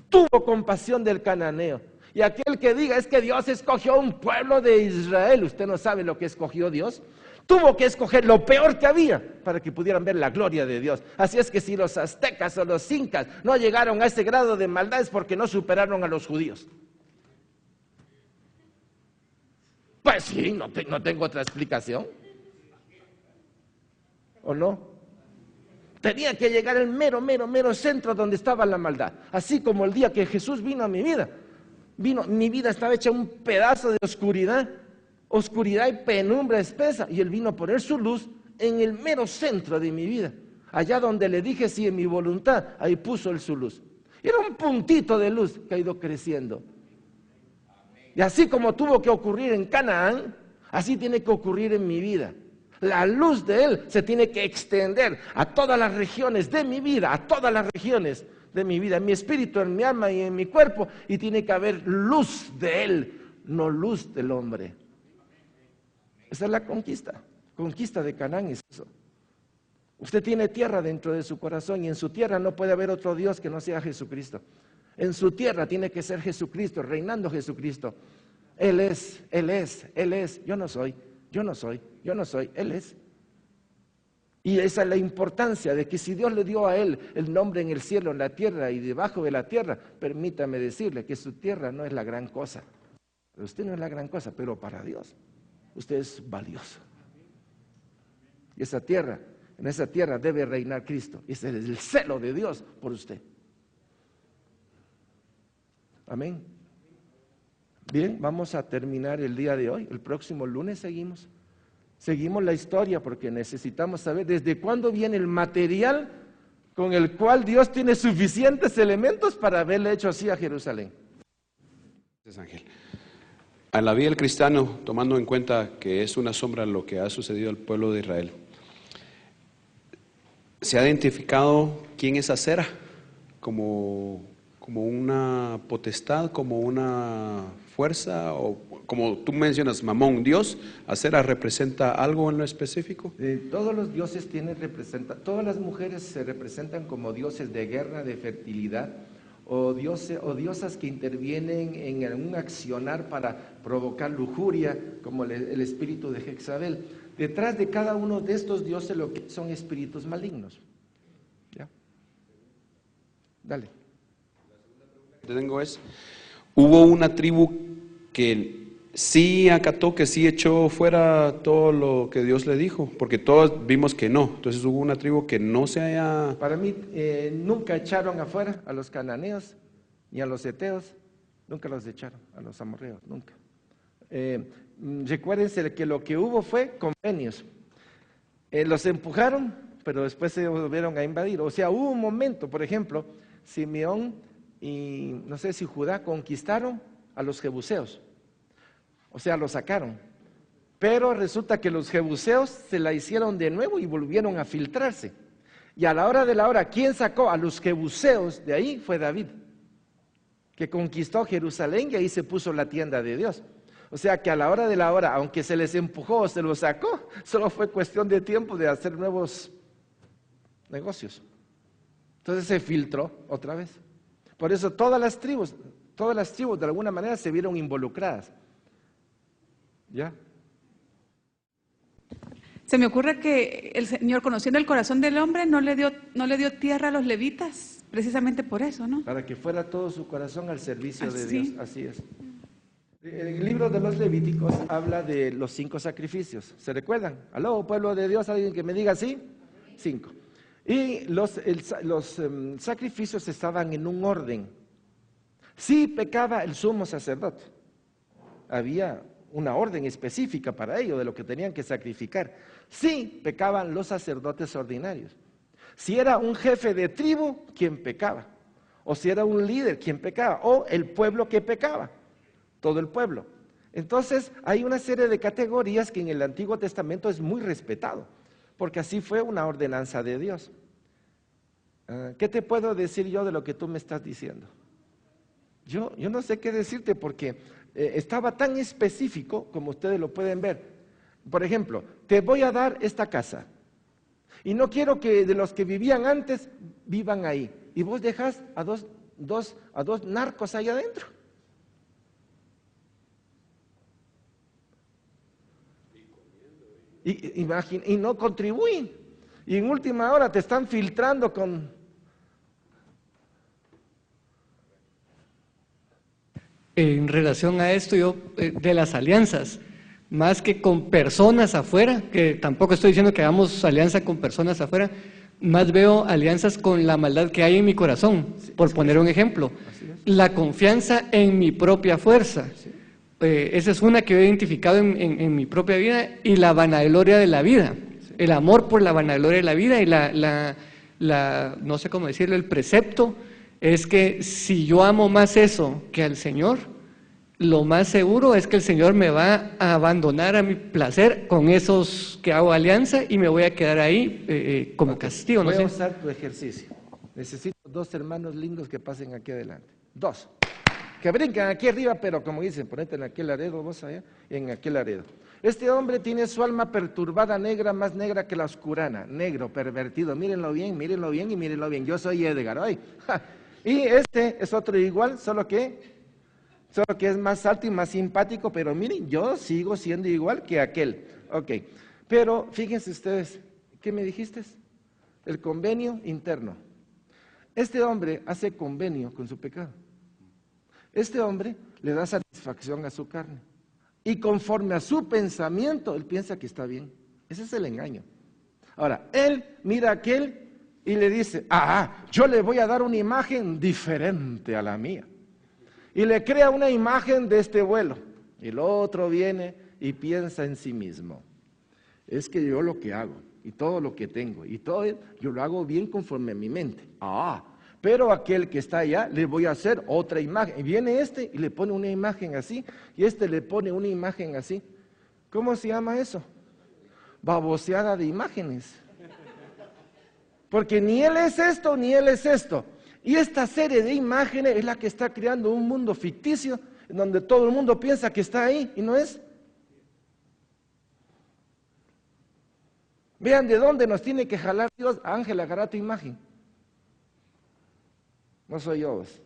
tuvo compasión del cananeo. Y aquel que diga es que Dios escogió un pueblo de Israel, usted no sabe lo que escogió Dios. Tuvo que escoger lo peor que había para que pudieran ver la gloria de Dios. Así es que si los aztecas o los incas no llegaron a ese grado de maldad es porque no superaron a los judíos. Pues sí, no tengo otra explicación. ¿O no? Tenía que llegar al mero centro donde estaba la maldad. Así como el día que Jesús vino a mi vida. Mi vida estaba hecha un pedazo de oscuridad y penumbra espesa, y Él vino a poner su luz en el mero centro de mi vida. Allá donde le dije sí en mi voluntad, ahí puso Él su luz. Era un puntito de luz que ha ido creciendo. Y así como tuvo que ocurrir en Canaán, así tiene que ocurrir en mi vida. La luz de Él se tiene que extender a todas las regiones de mi vida, a todas las regiones de mi vida, en mi espíritu, en mi alma y en mi cuerpo, y tiene que haber luz de Él, no luz del hombre. Esa es la conquista de Canaán es eso. Usted tiene tierra dentro de su corazón y en su tierra no puede haber otro Dios que no sea Jesucristo. En su tierra tiene que ser Jesucristo, reinando Jesucristo. Él es, yo no soy, Él es. Y esa es la importancia de que si Dios le dio a Él el nombre en el cielo, en la tierra y debajo de la tierra, permítame decirle que su tierra no es la gran cosa. Usted no es la gran cosa, pero para Dios usted es valioso. Y en esa tierra debe reinar Cristo. Ese es el celo de Dios por usted. Amén. Bien, vamos a terminar el día de hoy. El próximo lunes seguimos la historia porque necesitamos saber desde cuándo viene el material con el cual Dios tiene suficientes elementos para haberle hecho así a Jerusalén. Gracias, Ángel. A la vida del cristiano, tomando en cuenta que es una sombra lo que ha sucedido al pueblo de Israel, ¿se ha identificado quién es Acera? Como una potestad, como una fuerza, o como tú mencionas, Mamón, Dios. ¿Acera representa algo en lo específico? Todos los dioses todas las mujeres se representan como dioses de guerra, de fertilidad, o diosas que intervienen en un accionar para provocar lujuria, como el espíritu de Jezabel. Detrás de cada uno de estos dioses lo que son espíritus malignos. ¿Ya? Dale. Que tengo es, hubo una tribu que sí acató, que sí echó fuera todo lo que Dios le dijo, porque todos vimos que no. Entonces hubo una tribu que no se haya... Para mí, nunca echaron afuera a los cananeos, ni a los heteos, nunca los echaron, a los amorreos, nunca. Recuérdense que lo que hubo fue convenios. Los empujaron, pero después se volvieron a invadir. O sea, hubo un momento, por ejemplo, Simeón y no sé si Judá conquistaron a los jebuseos. O sea, los sacaron. Pero resulta que los jebuseos se la hicieron de nuevo y volvieron a filtrarse. Y a la hora de la hora, ¿quién sacó a los jebuseos de ahí? Fue David, que conquistó Jerusalén y ahí se puso la tienda de Dios. O sea que a la hora de la hora, aunque se les empujó o se los sacó, solo fue cuestión de tiempo de hacer nuevos negocios. Entonces se filtró otra vez. Por eso todas las tribus de alguna manera se vieron involucradas. ¿Ya? Se me ocurre que el Señor, conociendo el corazón del hombre, no le dio tierra a los levitas, precisamente por eso, ¿no? Para que fuera todo su corazón al servicio de Así. Dios, así es. El libro de los Levíticos habla de los 5 sacrificios. ¿Se recuerdan? ¿Aló, pueblo de Dios? ¿Alguien que me diga así? 5. Y los sacrificios estaban en un orden. Sí pecaba el sumo sacerdote. Había una orden específica para ello, de lo que tenían que sacrificar. Sí pecaban los sacerdotes ordinarios. Si era un jefe de tribu, ¿quién pecaba? O si era un líder, ¿quién pecaba? O el pueblo que pecaba, todo el pueblo. Entonces hay una serie de categorías que en el Antiguo Testamento es muy respetado, porque así fue una ordenanza de Dios. ¿Qué te puedo decir yo de lo que tú me estás diciendo? Yo no sé qué decirte porque estaba tan específico como ustedes lo pueden ver. Por ejemplo, te voy a dar esta casa y no quiero que de los que vivían antes vivan ahí. Y vos dejas a dos narcos ahí adentro. Y no contribuyen. Y en última hora te están filtrando con... En relación a esto, yo de las alianzas, más que con personas afuera, que tampoco estoy diciendo que hagamos alianza con personas afuera, más veo alianzas con la maldad que hay en mi corazón, por poner un ejemplo. La confianza en mi propia fuerza. Esa es una que he identificado en mi propia vida, y la vanagloria de la vida. El amor por la vanagloria de la vida y no sé cómo decirlo, el precepto es que si yo amo más eso que al Señor, lo más seguro es que el Señor me va a abandonar a mi placer con esos que hago alianza y me voy a quedar ahí como castigo. Voy a usar tu ejercicio. Necesito 2 hermanos lindos que pasen aquí adelante. 2. Que brincan aquí arriba, pero como dicen, ponete en aquel laredo, vos allá, en aquel laredo. Este hombre tiene su alma perturbada, negra, más negra que la oscurana, negro, pervertido. Mírenlo bien y mírenlo bien. Yo soy Edgar, hoy. Y este es otro igual, solo que es más alto y más simpático, pero miren, yo sigo siendo igual que aquel. Ok, pero fíjense ustedes, ¿qué me dijiste? El convenio interno. Este hombre hace convenio con su pecado. Este hombre le da satisfacción a su carne. Y conforme a su pensamiento, él piensa que está bien. Ese es el engaño. Ahora, él mira a aquel y le dice, yo le voy a dar una imagen diferente a la mía. Y le crea una imagen de este vuelo. Y el otro viene y piensa en sí mismo. Es que yo lo que hago, y todo lo que tengo, y todo, yo lo hago bien conforme a mi mente. Pero aquel que está allá, le voy a hacer otra imagen. Y viene este y le pone una imagen así, y este le pone una imagen así. ¿Cómo se llama eso? Baboseada de imágenes. Porque ni él es esto, ni él es esto. Y esta serie de imágenes es la que está creando un mundo ficticio, en donde todo el mundo piensa que está ahí, y no es. Vean de dónde nos tiene que jalar Dios. Ángel, agarra tu imagen. No soy yo, pues.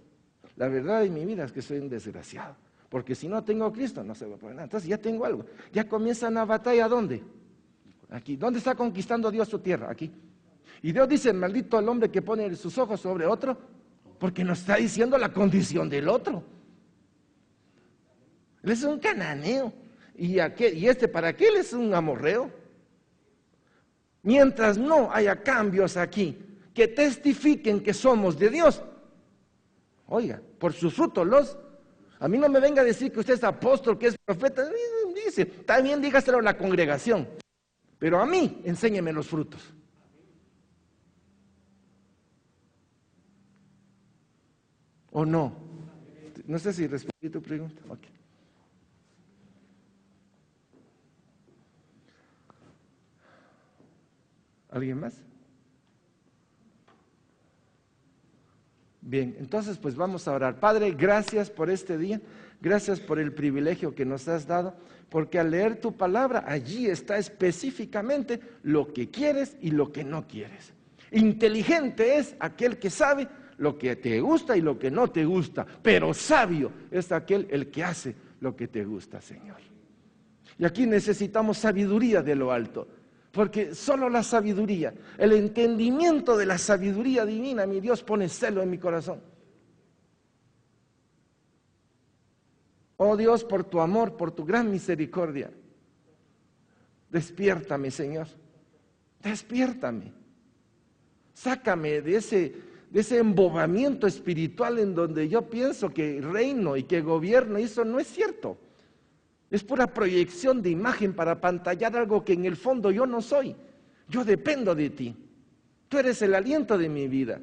La verdad de mi vida es que soy un desgraciado. Porque si no tengo a Cristo, no se va a poder nada. Entonces ya tengo algo. Ya comienza una batalla, ¿dónde? Aquí. ¿Dónde está conquistando Dios su tierra? Aquí. Y Dios dice, maldito el hombre que pone sus ojos sobre otro, porque nos está diciendo la condición del otro. Él es un cananeo. Y este para qué él es un amorreo. Mientras no haya cambios aquí que testifiquen que somos de Dios, oiga, por sus frutos a mí no me venga a decir que usted es apóstol, que es profeta. Dice, también dígaselo a la congregación, pero a mí enséñeme los frutos. ¿O no? No sé si respondí tu pregunta. Okay. ¿Alguien más? Bien, entonces pues vamos a orar. Padre, gracias por este día, gracias por el privilegio que nos has dado, porque al leer tu palabra, allí está específicamente lo que quieres y lo que no quieres. Inteligente es aquel que sabe lo que te gusta y lo que no te gusta, pero sabio es aquel el que hace lo que te gusta, Señor. Y aquí necesitamos sabiduría de lo alto. Porque solo la sabiduría, el entendimiento de la sabiduría divina, mi Dios, pone celo en mi corazón. Oh Dios, por tu amor, por tu gran misericordia, despiértame, Señor, despiértame. Sácame de ese embobamiento espiritual en donde yo pienso que reino y que gobierno, y eso no es cierto. Es pura proyección de imagen para apantallar algo que en el fondo yo no soy. Yo dependo de ti. Tú eres el aliento de mi vida.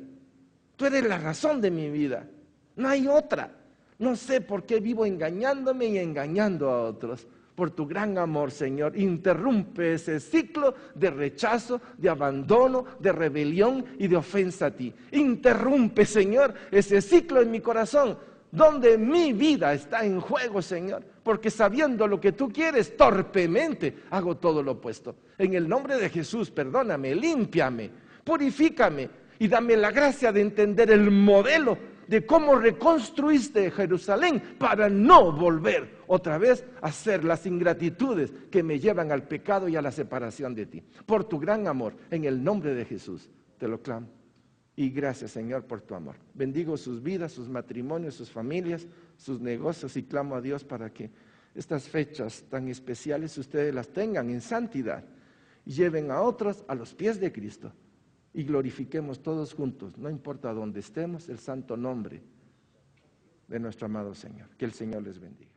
Tú eres la razón de mi vida. No hay otra. No sé por qué vivo engañándome y engañando a otros. Por tu gran amor, Señor, interrumpe ese ciclo de rechazo, de abandono, de rebelión y de ofensa a ti. Interrumpe, Señor, ese ciclo en mi corazón, donde mi vida está en juego, Señor, porque sabiendo lo que tú quieres, torpemente hago todo lo opuesto. En el nombre de Jesús, perdóname, límpiame, purifícame y dame la gracia de entender el modelo de cómo reconstruiste Jerusalén para no volver otra vez a hacer las ingratitudes que me llevan al pecado y a la separación de ti. Por tu gran amor, en el nombre de Jesús, te lo clamo. Y gracias, Señor, por tu amor. Bendigo sus vidas, sus matrimonios, sus familias, sus negocios, y clamo a Dios para que estas fechas tan especiales ustedes las tengan en santidad y lleven a otros a los pies de Cristo y glorifiquemos todos juntos, no importa dónde estemos, el santo nombre de nuestro amado Señor. Que el Señor les bendiga.